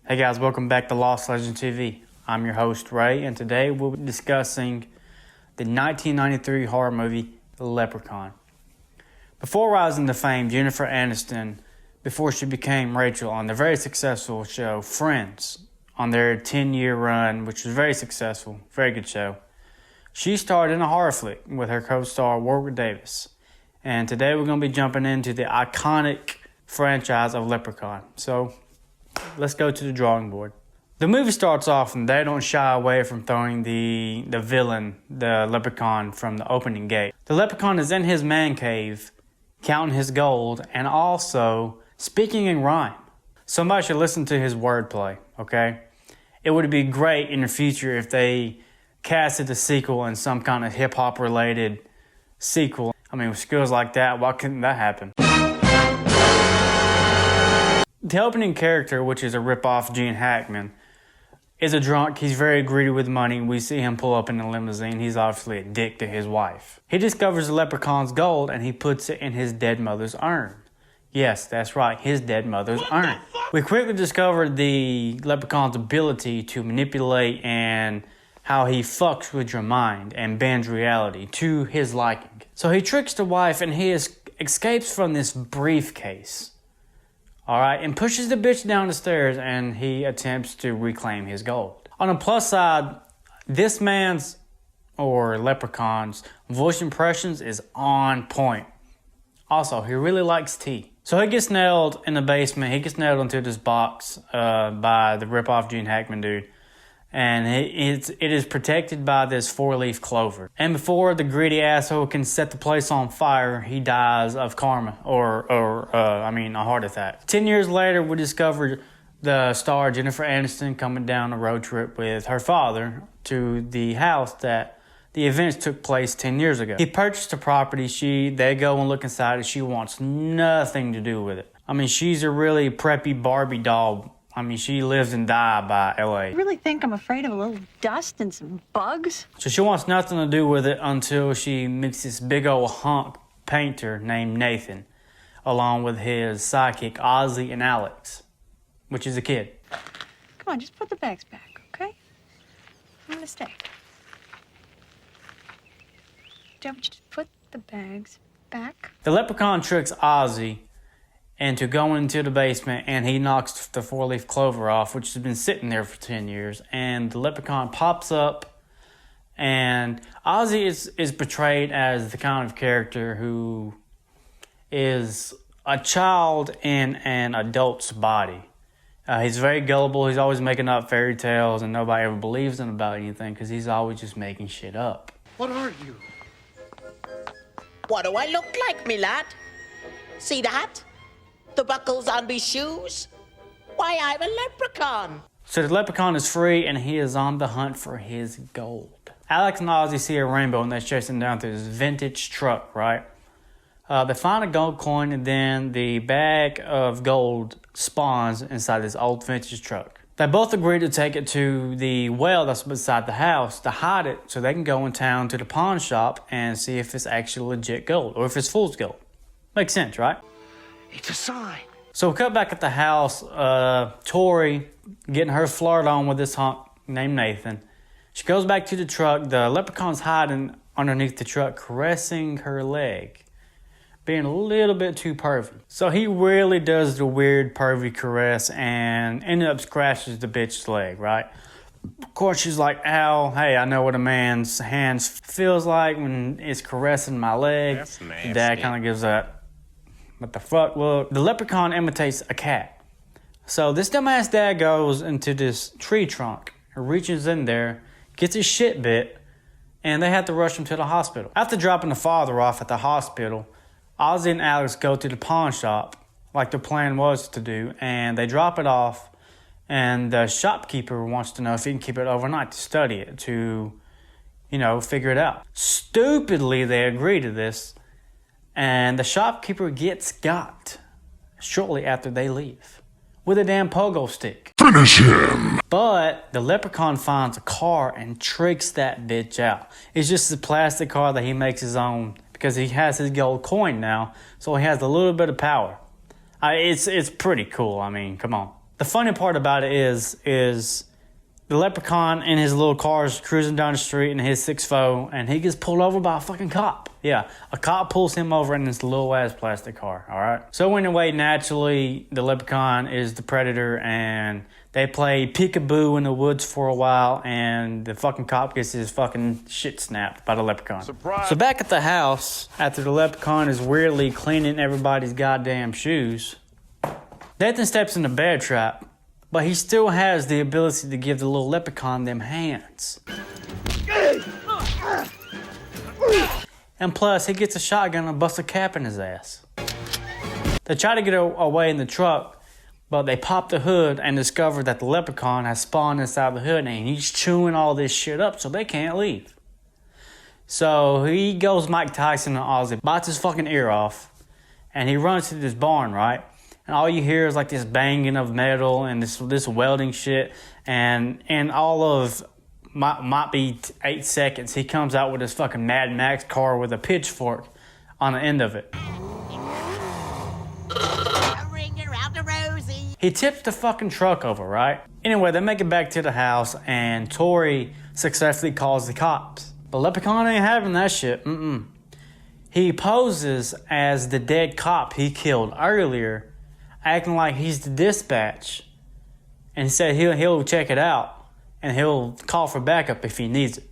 Hey guys, welcome back to Lostlegendstv. I'm your host Ray, and today we'll be discussing the 1993 horror movie Leprechaun. Before rising to fame, Jennifer Aniston, before she became Rachel on the very successful show Friends, on their 10-year run, which was very successful, very good show, she starred in a horror flick with her co-star Warwick Davis. And today we're going to be jumping into the iconic franchise of Leprechaun. So let's go to the drawing board. The movie starts off and they don't shy away from throwing the villain, the Leprechaun, from the opening gate. The Leprechaun is in his man cave, counting his gold, and also speaking in rhyme. Somebody should listen to his wordplay, okay? It would be great in the future if they casted a sequel in some kind of hip-hop related sequel. I mean, with skills like that, why couldn't that happen? The opening character, which is a rip-off Gene Hackman, is a drunk. He's very greedy with money. We see him pull up in a limousine. He's obviously a dick to his wife. He discovers the Leprechaun's gold and he puts it in his dead mother's urn. Yes, that's right, his dead mother's urn. We quickly discover the Leprechaun's ability to manipulate and how he fucks with your mind and bends reality to his liking. So he tricks the wife and he escapes from this briefcase. Alright, and pushes the bitch down the stairs and he attempts to reclaim his gold. On the plus side, this man's, or Leprechaun's, voice impressions is on point. Also, he really likes tea. So he gets nailed in the basement. He gets nailed into this box by the rip-off Gene Hackman dude. And it is protected by this four-leaf clover. And before the greedy asshole can set the place on fire, he dies of karma, a heart attack. 10 years later, we discovered the star Jennifer Aniston coming down a road trip with her father to the house that the events took place 10 years ago. He purchased the property. They go and look inside it. She wants nothing to do with it. I mean, she's a really preppy Barbie doll. I mean, she lives and dies by L.A. You really think I'm afraid of a little dust and some bugs? So she wants nothing to do with it until she meets this big old hunk painter named Nathan, along with his sidekick Ozzy and Alex, which is a kid. Come on, just put the bags back, okay? I'm gonna stay. Don't just put the bags back. The Leprechaun tricks Ozzy into going into the basement, and he knocks the four-leaf clover off, which has been sitting there for 10 years, and the Leprechaun pops up, and Ozzy is portrayed as the kind of character who is a child in an adult's body. He's very gullible. He's always making up fairy tales, and nobody ever believes him about anything because he's always just making shit up. What are you? What do I look like, me lad? See that? The buckles on me shoes? Why, I'm a leprechaun. So the Leprechaun is free and he is on the hunt for his gold. Alex and Ozzy see a rainbow and they're chasing down through this vintage truck, right? They find a gold coin and then the bag of gold spawns inside this old vintage truck. They both agree to take it to the well that's beside the house to hide it so they can go in town to the pawn shop and see if it's actually legit gold or if it's fool's gold. Makes sense, right? It's a sign. So we cut back at the house. Tori getting her flirt on with this hunk named Nathan. She goes back to the truck. The Leprechaun's hiding underneath the truck, caressing her leg, being a little bit too pervy. So he really does the weird pervy caress and ended up scratches the bitch's leg, right? Of course, she's like, ow, hey, I know what a man's hands feels like when it's caressing my leg. That's nasty. Dad kind of gives that, what the fuck look. The Leprechaun imitates a cat. So this dumbass dad goes into this tree trunk, reaches in there, gets his shit bit, and they have to rush him to the hospital. After dropping the father off at the hospital, Ozzy and Alex go to the pawn shop, like the plan was to do, and they drop it off, and the shopkeeper wants to know if he can keep it overnight to study it, to, figure it out. Stupidly, they agree to this, and the shopkeeper gets got shortly after they leave with a damn pogo stick. Finish him! But the Leprechaun finds a car and tricks that bitch out. It's just a plastic car that he makes his own because he has his gold coin now, so he has a little bit of power. It's pretty cool. I mean, come on. The funny part about it is the Leprechaun in his little car is cruising down the street in his 6'4", and he gets pulled over by a fucking cop. Yeah, a cop pulls him over in this little ass plastic car, all right? So anyway, naturally, the Leprechaun is the predator, and they play peekaboo in the woods for a while, and the fucking cop gets his fucking shit snapped by the Leprechaun. Surprise. So back at the house, after the Leprechaun is weirdly cleaning everybody's goddamn shoes, Nathan steps in the bear trap, but he still has the ability to give the little Leprechaun them hands. And plus, he gets a shotgun and busts a cap in his ass. They try to get away in the truck, but they pop the hood and discover that the Leprechaun has spawned inside the hood, and he's chewing all this shit up, so they can't leave. So he goes Mike Tyson and Ozzy, bites his fucking ear off, and he runs to this barn, right? And all you hear is like this banging of metal and this welding shit. And all of, might be 8 seconds, he comes out with his fucking Mad Max car with a pitchfork on the end of it. He tips the fucking truck over, right? Anyway, they make it back to the house, and Tori successfully calls the cops. But Leprechaun ain't having that shit. He poses as the dead cop he killed earlier, acting like he's the dispatch, and said he'll check it out and he'll call for backup if he needs it.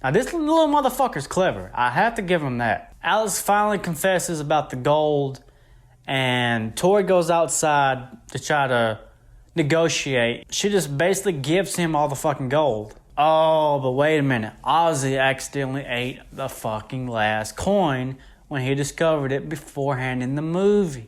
Now this little motherfucker's clever. I have to give him that. Alex finally confesses about the gold, and Tori goes outside to try to negotiate. She just basically gives him all the fucking gold. Oh, but wait a minute. Ozzy accidentally ate the fucking last coin when he discovered it beforehand in the movie.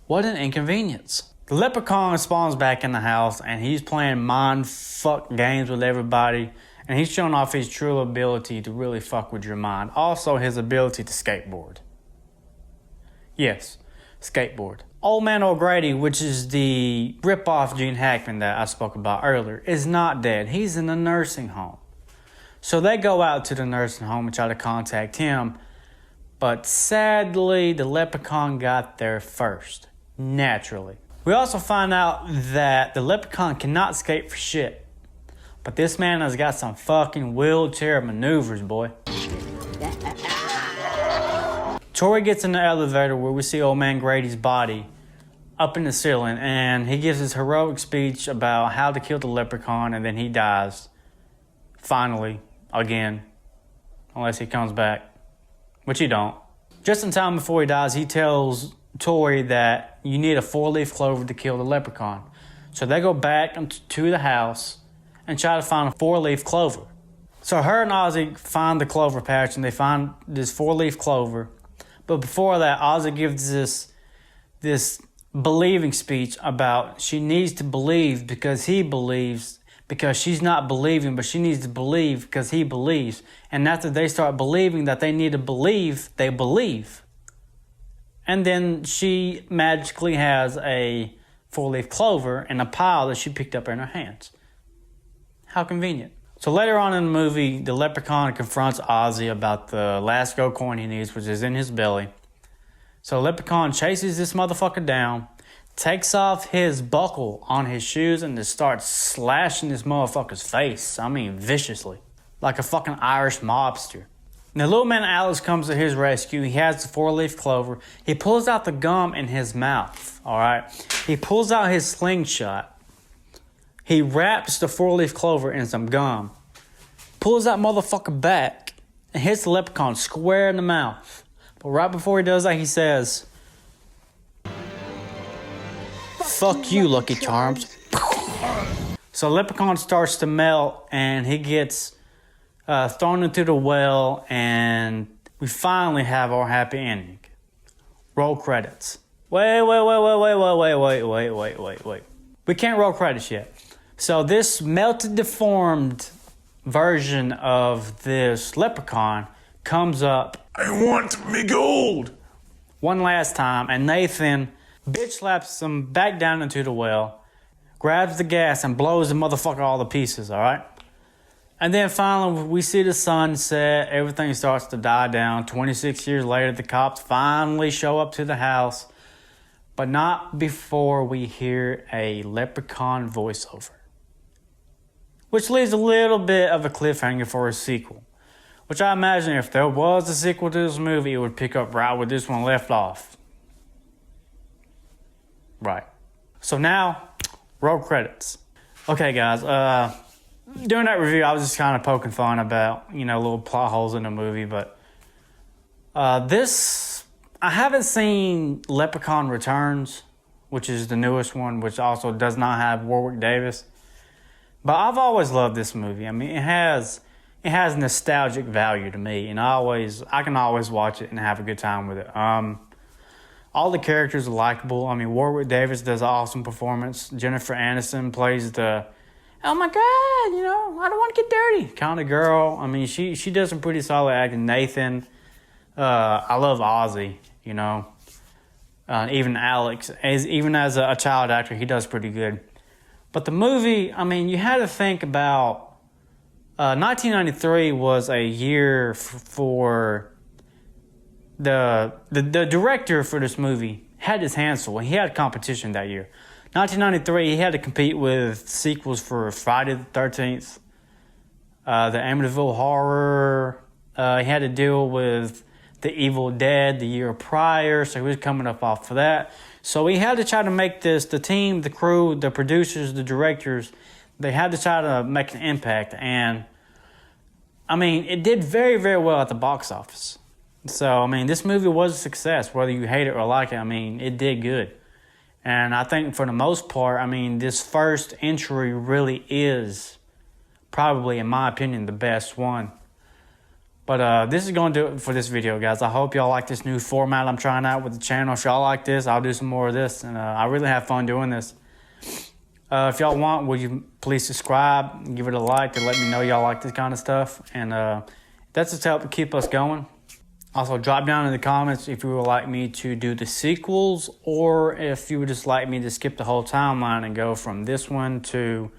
What an inconvenience. The Leprechaun spawns back in the house, and he's playing mind-fuck games with everybody, and he's showing off his true ability to really fuck with your mind. Also, his ability to skateboard. Yes, skateboard. Old Man O'Grady, which is the rip-off Gene Hackman that I spoke about earlier, is not dead. He's in a nursing home. So they go out to the nursing home and try to contact him, but sadly, the Leprechaun got there first. Naturally. We also find out that the Leprechaun cannot skate for shit. But this man has got some fucking wheelchair maneuvers, boy. Tori gets in the elevator where we see old man Grady's body up in the ceiling, and he gives his heroic speech about how to kill the Leprechaun, and then he dies. Finally. Again. Unless he comes back. Which he don't. Just in time before he dies, he tells Tori that you need a 4-leaf clover to kill the Leprechaun. So they go back to the house and try to find a 4-leaf clover. So her and Ozzy find the clover patch, and they find this 4-leaf clover. But before that, Ozzy gives this believing speech about she needs to believe because he believes, because she's not believing, but she needs to believe because he believes. And after they start believing that they need to believe, they believe. And then she magically has a 4-leaf clover in a pile that she picked up in her hands. How convenient. So later on in the movie, the Leprechaun confronts Ozzy about the last gold coin he needs, which is in his belly. So Leprechaun chases this motherfucker down, takes off his buckle on his shoes, and just starts slashing this motherfucker's face. I mean, viciously. Like a fucking Irish mobster. Now, little man Alex comes to his rescue. He has the 4-leaf clover. He pulls out the gum in his mouth, all right? He pulls out his slingshot. He wraps the 4-leaf clover in some gum, pulls that motherfucker back, and hits the Leprechaun square in the mouth. But right before he does that, he says, "Fuck you, Lucky Charms." So Leprechaun starts to melt, and he gets thrown into the well, and we finally have our happy ending. Roll credits. Wait. We can't roll credits yet. So this melted, deformed version of this Leprechaun comes up. "I want me gold!" one last time, and Nathan bitch slaps him back down into the well, grabs the gas, and blows the motherfucker all to pieces, alright? And then finally, we see the sun set. Everything starts to die down. 26 years later, the cops finally show up to the house. but not before we hear a Leprechaun voiceover. Which leaves a little bit of a cliffhanger for a sequel. Which I imagine if there was a sequel to this movie, it would pick up right where this one left off. Right. So now, roll credits. Okay guys, during that review I was just kind of poking fun about, little plot holes in the movie, but I haven't seen Leprechaun Returns, which is the newest one, which also does not have Warwick Davis. But I've always loved this movie. I mean, it has nostalgic value to me, and I can always watch it and have a good time with it. All the characters are likable. I mean, Warwick Davis does an awesome performance. Jennifer Aniston plays the, oh my God, I don't want to get dirty kind of girl. I mean, she does some pretty solid acting. Nathan, I love Ozzy, even Alex, even as a child actor, he does pretty good. But the movie, I mean, you had to think about 1993 was a year for the director for this movie had his hands full. He had competition that year. 1993, he had to compete with sequels for Friday the 13th, the Amityville Horror. He had to deal with The Evil Dead the year prior, so he was coming up off of that. So he had to try to make this, the team, the crew, the producers, the directors, they had to try to make an impact. And, I mean, it did very, very well at the box office. So, I mean, this movie was a success, whether you hate it or like it. I mean, it did good. And I think for the most part, I mean, this first entry really is probably, in my opinion, the best one. But this is going to do it for this video, guys. I hope y'all like this new format I'm trying out with the channel. If y'all like this, I'll do some more of this. And I really have fun doing this. If y'all want, would you please subscribe, give it a like, and let me know y'all like this kind of stuff. And that's just help keep us going. Also, drop down in the comments if you would like me to do the sequels, or if you would just like me to skip the whole timeline and go from this one to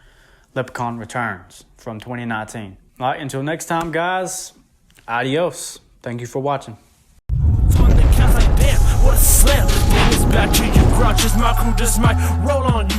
Leprechaun Returns from 2019. All right, until next time, guys. Adios. Thank you for watching. What a slam. Bring us back to you, grouches. My crew just might roll on you.